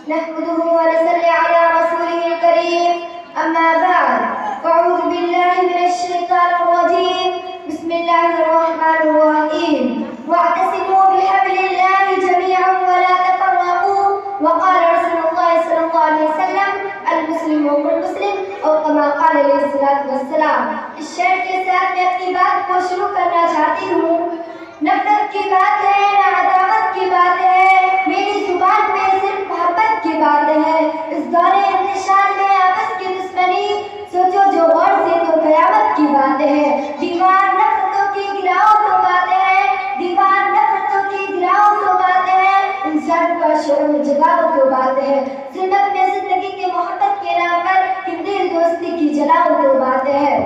نحمده ونصلي على رسوله الكريم أما بعد فأعوذ بالله من الشيطان الرجيم بسم الله الرحمن الرحيم واعتصموا بحبل الله جميعا ولا تفرقوا وقال رسول الله صلى الله عليه وسلم المسلم هو المسلم او كما قال علیہ الصلوۃ والسلام. اس شعر کے ساتھ میں اپنی بات کو شروع کرنا چاہتی ہوں. نفرت کی بات ہے نہ عداوت کی بات ہے, میری زبان پہ صرف محبت کی بات ہے. اس دور انتشار میں آپس کی دشمنی سوچو جو غور سے تو قیامت کی بات ہے. دیوار نفرتوں کی گراؤں تو باتیں ہیں, دیوار نفرتوں کی گراؤں تو باتیں ہیں, انسان کا شعور جگاؤ تو بات ہے. زندت میں زندگی کے محبت کے نام پر دل دوستی کی جلاؤ تو بات ہے.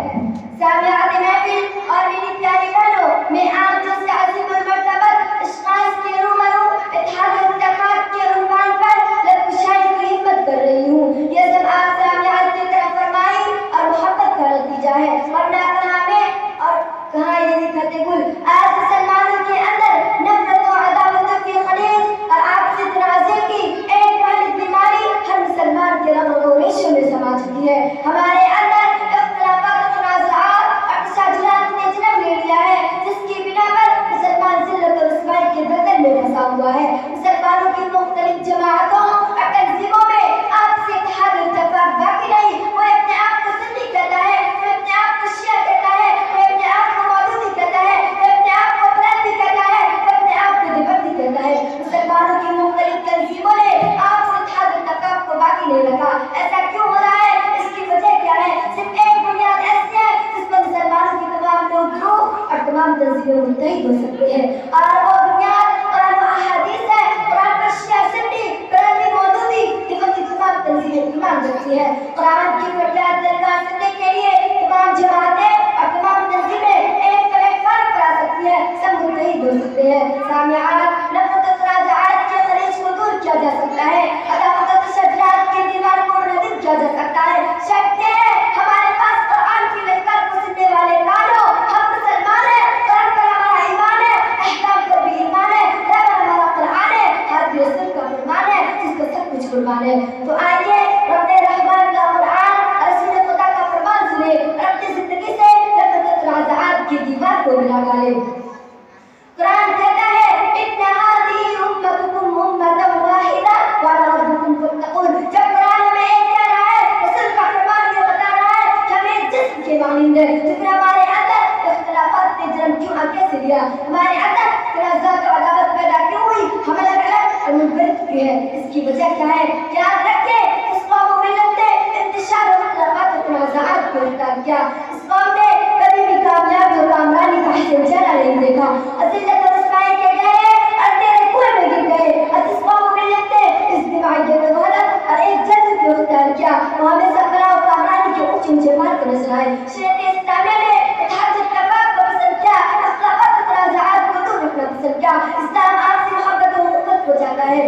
سامعات محفل اور میری پیاری بہنوں, میں آپ جو سے عظیم المرتبت اشخاص کے روبرو اتحاد و اتفاق کے عنوان پر لبکشائی کی ہمت کر رہی ہوں. یہ سب آپ سامعات کی طرف فرمائی اور محبت کا نتیجہ ہے, ورنہ کہاں میں اور کہاں یہ نکھرتے گل. آج مسلمانوں کے اندر نفرت و عداوتوں کی خلیج اور آپسی تنازع کی ایک پہلی بیماری ہر مسلمان کے رگوں و ریشوں میں سما چکی ہے. ہمارے اندر اختلافات و تنازعات اور تشاجرات نے جنم لے لیا ہے, جس کی بنا پر مسلمان ذلت و رسوائی کے دلدل میں پھنسا ہوا ہے. مسلمانوں کی مختلف جماعتوں اور تنظیموں میں آپسی اتحاد و اتفاق باقی نہیں. وہ اپنے آپ کو سنی کہتا ہے, وہ اپنے آپ کو شیعہ کہتا ہے, وہ اپنے آپ کو مودودی کہتا ہے, وہ اپنے آپ کو بلندی کہتا ہے, وہ اپنے آپ کو دیوبندی کہتا ہے. مسلمانوں کی مختلف تنظیموں نے آپسی اتحاد و اتفاق کو باقی نہیں رکھا. ایسا کیوں ہو رہا ہے؟ اس کی وجہ کیا ہے؟ صرف ایک بنیاد ایسی ہے جس پر مسلمانوں کی تمام لوگ گروہ اور تمام تنظیمیں متحد ہو سکتے ہیں, اور وہ بنیاد قرآن و احادیث ہے. قرآن پر شیعہ سنی, قرآن مودودی, دیوبندی تمام تنظیمیں ایمان رکھتی ہے. قرآن کی فریاد درکار سننے کے لیے تمام جماعتیں اور تمام تنظیمیں ایک پلیٹفارم پر آ سکتی ہے, سب متحد ہو سکتے ہیں. سامعات, نفرت و تنازعات کے خلیج کو دور کیا جا سکتا ہے, عداوت و تشدد کی دیوار کو منہدم کیا جا سکتا ہے. شکتے ہیں ہمارے پاس قرآن کی للکار کو سننے والے کانوں, ہم مسلمان ہیں, قرآن پر ہمارا ایمان ہے, احکام پر بھی ایمان ہے, رب ہمارا قرآن ہے, حضرت رسول کا فرمان ہے جس کو سب کچھ قربان ہے. تو آئیے رب رحمان کا قرآن اور رسول خدا کا فرمان سنیں اور اپنی زندگی سے نفرت و تنازعات کی دیوار کو ملا ڈالیں. قرآن کہتا ہے ان هذه امتكم امة واحدة وانا ربكم فاتقون. جب قرآن ہمیں یہ کہہ رہا ہے, رسول کا فرمان یہ بتا رہا ہے کہ ہم ایک جسم کے مانند ہیں, تو پھر ہمارے اندر اختلافات نے جنم کیوں کیسے لیا؟ ہمارے اندر تنازعات و عداوت پیدا کیوں ہوئی؟ ہم الگ الگ اور منفرد کیوں ہیں؟ اس کی وجہ کیا ہے؟ یاد رکھیں, اس قوم و ملت نے انتشار و اختلافات و تنازعات کو اختیار کیا. اس قوم نے کبھی بھی کامیابی و کامرانی کا حسن چہرہ نہیں دیکھا, ذلت و رسوائی کے گہرے اور تیرے کنویں میں گر گئے. اور جس قوم و ملت نے اجتماعیت و وحدت اور ایک جذب کو اختیار کیا, وہ ہمیشہ فلاح و کامرانی کے اونچے اونچے مارک نظر آئے. شریعت اسلامیہ نے اتحاد و اتفاق کو پسند کیا, اختلافات و تنازعات کو دور رکھنا پسند کیا. اسلام آپسی محبت و امت کو چاہتا ہے,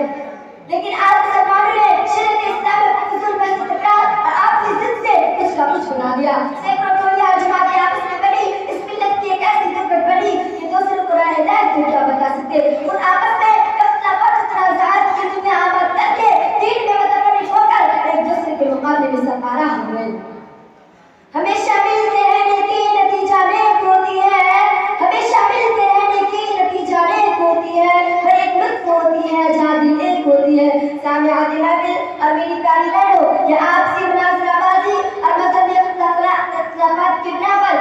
لیکن آج مسلمانوں نے شریعت اسلامیہ کو فضول محض تکرار اور آپسی ضد سے کچھ کا کچھ بنا دیا. سینکڑوں ٹولیاں جماعتیں آپس میں بنی, اس ملت کی ایک ایسی دقت بنی کہ دوسروں کو راہ ہدایت کو کیا بتا سکتے. ان آپس میں اختلافات و تنازعات کی دنیا آباد کر کے دین میں متفرق ہو کر ایک دوسرے کے مقابلے میں سرکارہ ہو گئے. ہمیشہ ملتے رہنے کی نتیجہ نیک ہوتی ہے, ہمیشہ ملتے رہنے کی نتیجہ نیک ہوتی ہے, ہر ایک لطف ہوتی ہے جہاں دل ایک ہوتی ہے. سامعات محفل اور میری پیاری بہنوں, یہ آپسی مناظرہ بازی اور مذہبی اختلافات کی بنا پر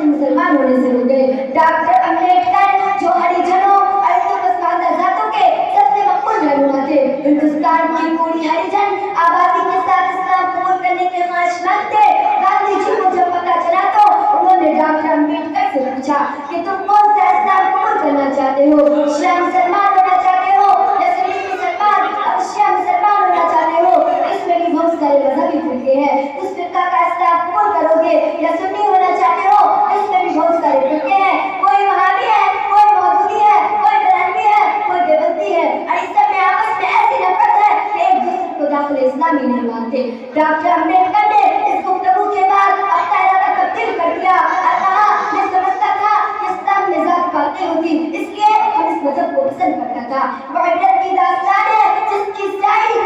مسلمان ہونے سے رک گئے. ڈاکٹر امبیڈکر جو ہریجنوں اور ہندو پسماندہ ذاتوں کے سب سے مقبول رہنما تھے, ہندوستان کی پوری ہریجن آبادی کے ساتھ اسلام قبول کرنے کے خواہشمند تھے. گاندھی جی کو جب پتہ چلا تو انہوں نے ڈاکٹر امبیڈکر سے پوچھا کہ تم کون سا اسلام قبول کرنا چاہتے ہو, شیعہ مسلمان ہونا چاہتے ہو یا سنی مسلمان؟ اب شیعہ مسلمان ہونا چاہتے ہو, اس میں بھی بہت سارے مذہبی فرقے ہیں, اس فرقہ کا اسلام قبول کرو گے. یا سنی ہونا چاہتے ہو, اس میں بھی بہت سارے فرقے ہیں, کوئی وہابی ہے, کوئی مودودی ہے, کوئی بلندی ہے, کوئی دیوبندی ہے, اور اس سب میں آپس میں ایسی نفرت ہے کہ ایک دوسرے کو داخل اسلامی نہیں مانتے. ڈاکٹر امبیڈکر نے اس گفتگو کے بعد اپنا ارادہ تبدیل کر دیا اور کہا میں سمجھتا تھا کہ اسلام میں ذات باتیں ہوتی, اس لیے ہم اس مذہب کو پسند کرتا تھا. وہ عبرت کی داستان ہے جس کی سیاہی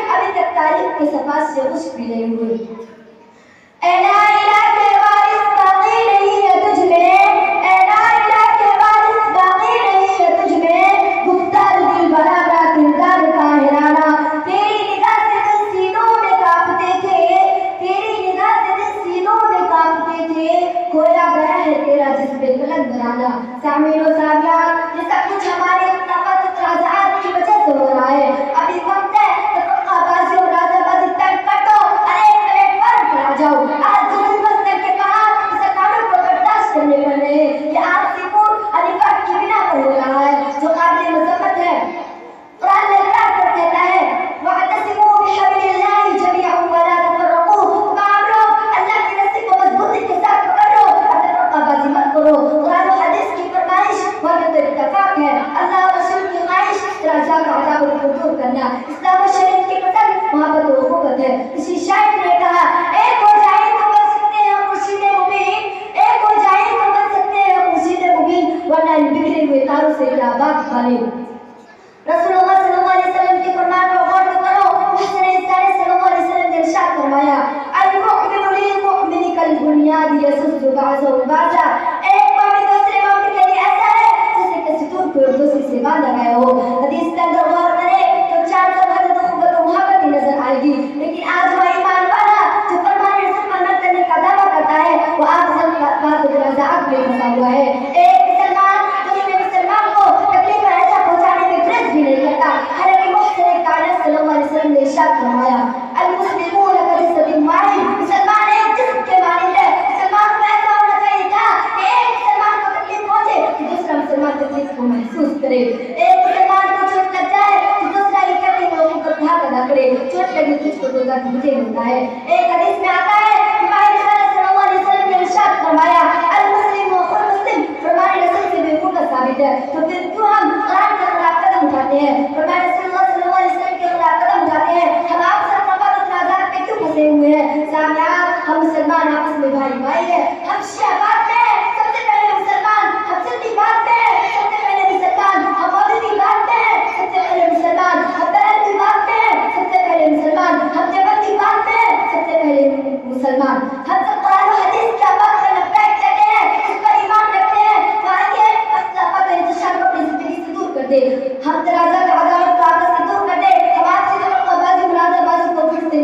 سے عشق بھی نہیں ہوئے. اے نائلہ کے وارث باقی نہیں ہے تجھ میں, اے نائلہ کے وارث باقی نہیں ہے تجھ میں, گفتار دل برابرا کردار طاہرانہ. تیری نگاہ سے دل سینوں میں کانپتے تھے, تیری نگاہ سے دل سینوں میں کانپتے تھے, کھویا گیا ہے تیرا جسم قلندرانہ. سامعین و سامعات, یہ سب کچھ ہمارے اختلافات و تنازعات کی وجہ سے ہو رہا ہے. ابھی وقت ہے کہ فرقہ بازی اور رازہ بازی ترک کر دو اور ایک پلیٹ فرق پر آ جاؤ. آج جو مسئلے کے بعد مسلمانوں کو برداشت کرنے پڑ رہے ہیں, یہ آپسی فور اور نفاق کی بنا پر ہو رہا ہے, جو قابل مذمت ہے. قرآن میں اقرار کر کہتا ہے وَاعْتَصِمُوا بِحَبْلِ اللَّهِ جَمِيعًا وَلَا تَفَرَّقُوا. تمام لوگ اللہ کی رسی کو مضبوطی کے ساتھ پکڑ لو اور فرقہ بازی مت کرو. قرآن و حدیث کی فرمائش وحدت اتفاق ہے, اللہ اور رسول کی خواہش تنازع کا عذاب کو دور کرنا. اسلام و شریعت کی پسند محبت و اخوت ہے. کسی شاعر نے کہا ایک ہو جائے تو بن سکتے ہیں خورشید مبین, ایک ہو جائے تو بن سکتے ہیں خورشید مبین, ورنہ ان بکھرے ہوئے تاروں سے کیا بات بنے. رسول اللہ صلی اللہ علیہ وسلم کے فرمان پر غور تو کرو. محسن انسانی صلی اللہ علیہ وسلم نے ارشاد فرمایا المؤمن للمؤمن کالبنیان یشد بعضہ بعضا. ایک مومن دوسرے مومن کے لیے ایسا ہے جیسے کہ ستون کو ایک دوسرے سے باندھا گیا ہو. حدیث کے اندر غور کرے تو چار سو حدت و خوبت و محبت ہی نظر آئے گی. لیکن آج وہ ایمان والا جو فرمان رسول عمل کرنے کا دعویٰ کرتا ہے وہ آپ سب بات و تنازعات میں پھنسا ہوا ہے. ایک مسلمان دوسرے مسلمان کو تکلیف اور ایسا پہنچانے میں گریز بھی نہیں کرتا. حالانکہ محسن کائنات صلی اللہ علیہ وسلم نے ارشاد فرمایا المسلمون کجسد واحد. مسلمان ایک جسم کے مانند ہے. مسلمان کو ایسا ہونا چاہیے تھا کہ ایک مسلمان کو تکلیف پہنچے کہ دوسرا مسلمان تکلیف کو محسوس کرے. ایک مسلمان کو چوٹ لگ جائے تو دوسرا یہ کہتے ہیں لوگوں کو دھاک ادا کرے. چوٹ لگی تجھ کو تو درد مجھے ہوتا ہے. ایک حدیث میں آتا ہے کہ ہمارے رسول صلی اللہ علیہ وسلم نے ارشاد فرمایا المسلم اخو المسلم. فرمان رسول سے بے وقوع ثابت ہے تو پھر کیوں ہم قرآن کے خلاف قدم اٹھاتے ہیں, فرمان رسول اللہ صلی اللہ علیہ وسلم کے خلاف قدم اٹھاتے ہیں. ہم آپ سے نفرت و تنازعات میں کیوں پھنسے ہوئے ہیں؟ سامعات, ہم مسلمان آپس میں بھائی بھائی ہیں. ہم شیعہ بات میں ہیں سب سے پہلے مسلمان, ہم سنی بات میں ہیں سب سے پہلے مسلمان, ہم مودودی بات میں ہیں سب سے پہلے مسلمان, ہم بریلوی بات میں ہیں سب سے پہلے مسلمان, ہم دیوبندی بات میں ہیں سب سے پہلے مسلمان. ہم سب قرآن و حدیث کا بات میں لبیک کہتے ہیں, اس پر ایمان رکھتے ہیں. تو آئیے اختلافات و انتشار کو اپنی زندگی سے دور کر دیں. ہم تنازع کا عداوت کو آپس سے دور کر دیں. ہم آپ سے فرقہ بازی منازع بازی کو پھر سے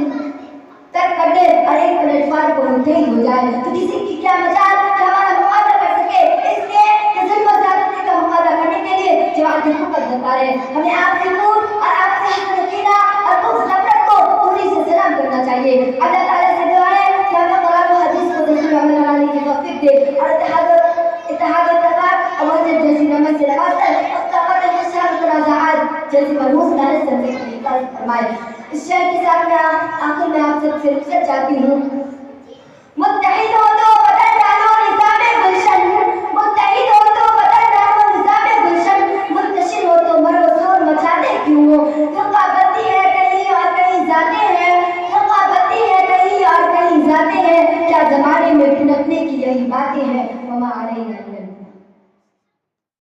ترک کر دیں اور ایک پلیٹ فارم کو منتهی ہو جائے. تو کسی کی کیا مجال کہ ہمارا مقابلہ کر سکے, اس لیے کہ ظلم و زیادتی کا مقابلہ کرنے کے لیے جو عادل حکم دیتا ہے ہمیں آپ سے نور اور آپ سے حسن کینہ اور بغض نفرت کو پوری سے سلام کرنا چاہیے. اللہ تعالیٰ سے دعا ہے کہ ہمیں قرآن و حدیث کو تصویر عمل بنانے کی توفیق دے اور اتحاد و اتفاق اور وحدت جیسی نعمت سے نواز کر اختلافات انتشار و تنازعات جیسی ملموس دانش سے فرمائے. اس شعر کے ساتھ میں آخر میں آپ سب سے رخصت چاہتی ہوں.